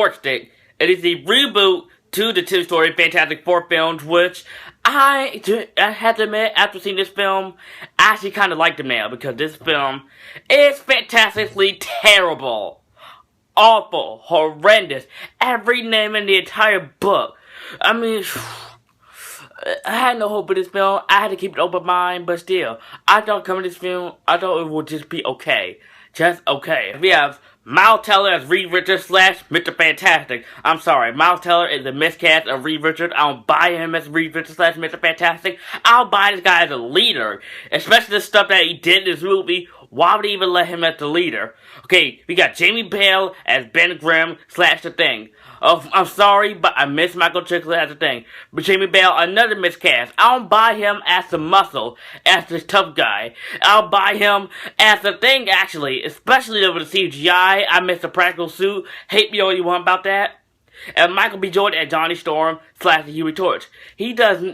Fant4stic. It is the reboot to the two-story Fantastic Four films, which I have to admit, after seeing this film, I actually kind of liked them now, because this film is fantastically terrible, awful, horrendous, every name in the entire book. I mean, I had no hope of this film. I had to keep an open mind, but still, I thought coming to this film, I thought it would just be okay. Just okay. We have Miles Teller as Reed Richards / Mr. Fantastic. I'm sorry, Miles Teller is a miscast of Reed Richards. I don't buy him as Reed Richards / Mr. Fantastic. I'll buy this guy as a leader. Especially the stuff that he did in this movie. Why would he even let him as the leader? Okay, we got Jamie Bale as Ben Grimm / The Thing. Oh, I'm sorry, but I miss Michael Chiklis as The Thing. But Jamie Bale, another miscast. I don't buy him as the muscle, as the tough guy. I'll buy him as The Thing, actually. Especially over the CGI. I miss the practical suit. Hate me all you want about that. And Michael B. Jordan as Johnny Storm / the Human Torch. He does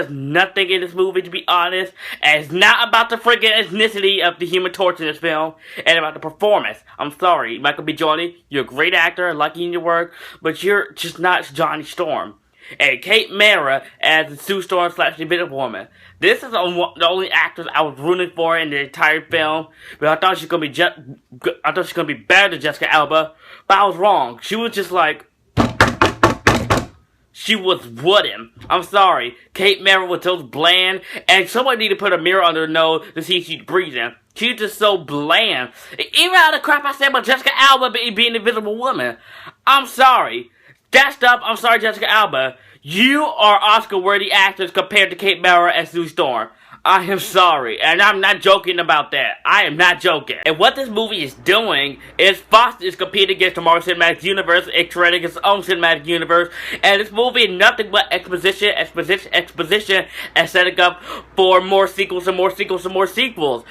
nothing in this movie, to be honest, and it's not about the freaking ethnicity of the Human Torch in this film, and about the performance. I'm sorry, Michael B. Jordan, you're a great actor, I like you in your work, but you're just not Johnny Storm. And Kate Mara as the Sue Storm / the Invisible Woman. This is the only actress I was rooting for in the entire film, but I thought she was gonna be better than Jessica Alba, but I was wrong. She was just like, she was wooden. I'm sorry. Kate Mara was so bland, and somebody need to put a mirror under her nose to see if she's breathing. She's just so bland. Even all the crap I said about Jessica Alba being the Invisible Woman. I'm sorry. That stuff, I'm sorry, Jessica Alba. You are Oscar-worthy actors compared to Kate Mara and Sue Storm. I am sorry, and I'm not joking about that. I am not joking. And what this movie is doing is Fox is competing against the Marvel Cinematic Universe, it's creating its own cinematic universe, and this movie is nothing but exposition, and setting up for more sequels and more sequels and more sequels.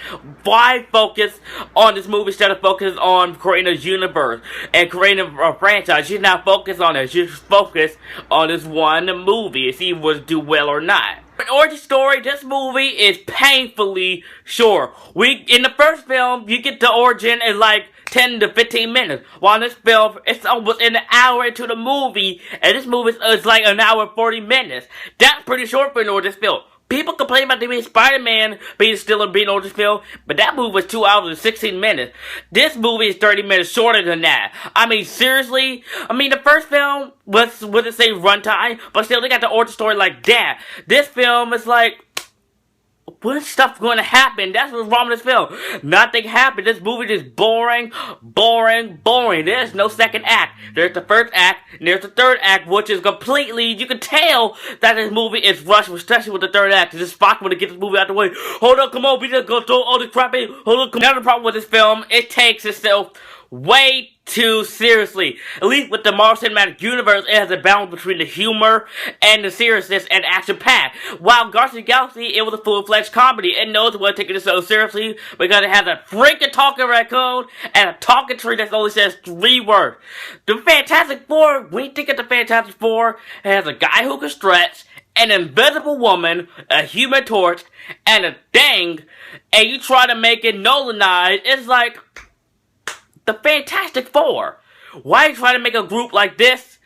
Why focus on this movie instead of focus on creating a universe and creating a franchise? She's not focused on it. She's focused on this one movie and see if it will do well or not. An origin story, this movie is painfully short. In the first film, you get the origin in like 10 to 15 minutes. While in this film, it's almost an hour into the movie, and this movie is like an hour and 40 minutes. That's pretty short for an origin film. People complain about the Spider-Man being still being origin film, but that movie was 2 hours and 16 minutes. This movie is 30 minutes shorter than that. I mean, seriously? I mean, the first film was the same runtime, but still they got the origin story like that. This film is like, what stuff going to happen? That's what's wrong with this film. Nothing happened. This movie is boring, boring, boring. There's no second act. There's the first act, and there's the third act, which is completely, you can tell that this movie is rushed, especially with the third act. This Fox want to get this movie out the way. Hold on, come on, we just go through all this crap in. Hold on, come on. Another problem with this film, it takes itself way too seriously. At least with the Marvel Cinematic Universe, it has a balance between the humor and the seriousness and action-packed. While Guardians of the Galaxy, it was a full-fledged comedy. It knows what taking it so seriously because it has a freaking talking raccoon and a talking tree that only says 3 words. The Fantastic Four, when you think of the Fantastic Four, it has a guy who can stretch, an invisible woman, a Human Torch, and a Thing, and you try to make it Nolanized, it's like the Fantastic Four. Why try to make a group like this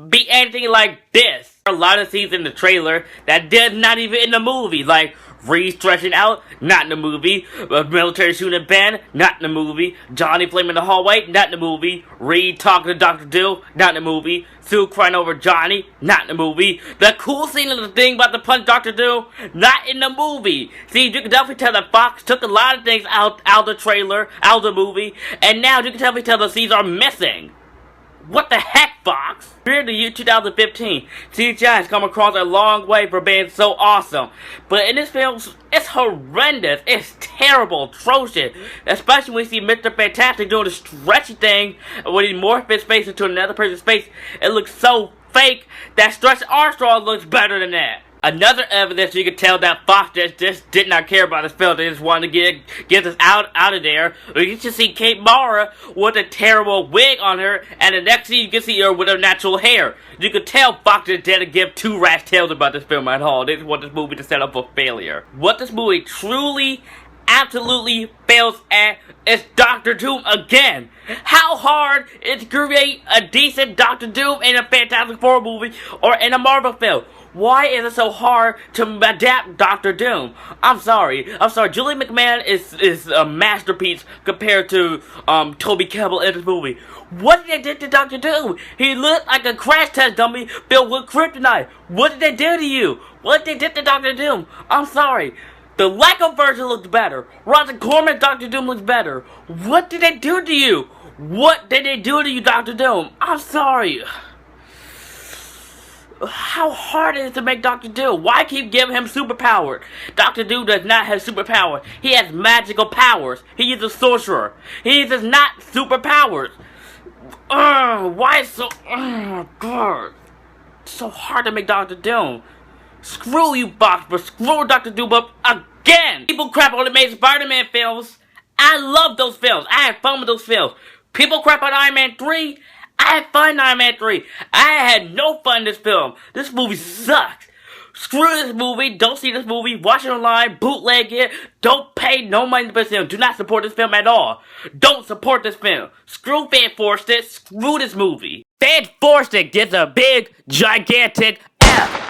be anything like this? A lot of scenes in the trailer that did not even in the movie, like Reed stretching out, not in the movie. Military shooting Ben, not in the movie. Johnny flaming in the hallway, not in the movie. Reed talking to Dr. Doom, not in the movie. Sue crying over Johnny, not in the movie. The cool scene of the thing about to punch Dr. Doom, not in the movie. See, you can definitely tell that Fox took a lot of things out of the trailer, out of the movie, and now you can definitely tell the scenes are missing. What the heck, Fox? Compared to year 2015, CGI has come across a long way for being so awesome. But in this film, it's horrendous. It's terrible, atrocious. Especially when you see Mr. Fantastic doing the stretchy thing, when he morphs his face into another person's face. It looks so fake that Stretch Armstrong looks better than that. Another evidence you can tell that Fox just did not care about this film. They just wanted to get this out of there. You can see Kate Mara with a terrible wig on her, and the next scene you can see her with her natural hair. You can tell Fox didn't give 2 rat's tails about this film at all. They just want this movie to set up for failure. What this movie truly absolutely fails at is Doctor Doom again. How hard is to create a decent Doctor Doom in a Fantastic Four movie or in a Marvel film? Why is it so hard to adapt Doctor Doom? I'm sorry. Julie McMahon is a masterpiece compared to Toby Kebbell in this movie. What did they do to Doctor Doom? He looked like a crash test dummy filled with kryptonite. What did they do to you? What did they do to Doctor Doom? I'm sorry. The Lego version looks better. Roger Corman's Doctor Doom looks better. What did they do to you? What did they do to you, Doctor Doom? I'm sorry. How hard is it to make Doctor Doom? Why keep giving him superpowers? Doctor Doom does not have superpowers. He has magical powers. He is a sorcerer. He is not superpowers. Why is so... God. It's so hard to make Doctor Doom. Screw you, Box, but screw Doctor Doom up again! People crap on the Amazing Spider-Man films. I love those films. I had fun with those films. People crap on Iron Man 3. I had fun in Iron Man 3. I had no fun in this film. This movie sucks. Screw this movie. Don't see this movie. Watch it online. Bootleg it. Don't pay no money to this film. Do not support this film at all. Don't support this film. Screw Fant4stic. Screw this movie. Fant4stic gets a big, gigantic F.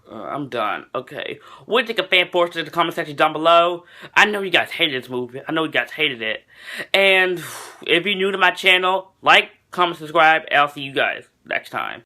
I'm done. Okay. What do you think of Fant4stic in the comment section down below? I know you guys hated this movie. I know you guys hated it. And if you're new to my channel, like, comment, subscribe, and I'll see you guys next time.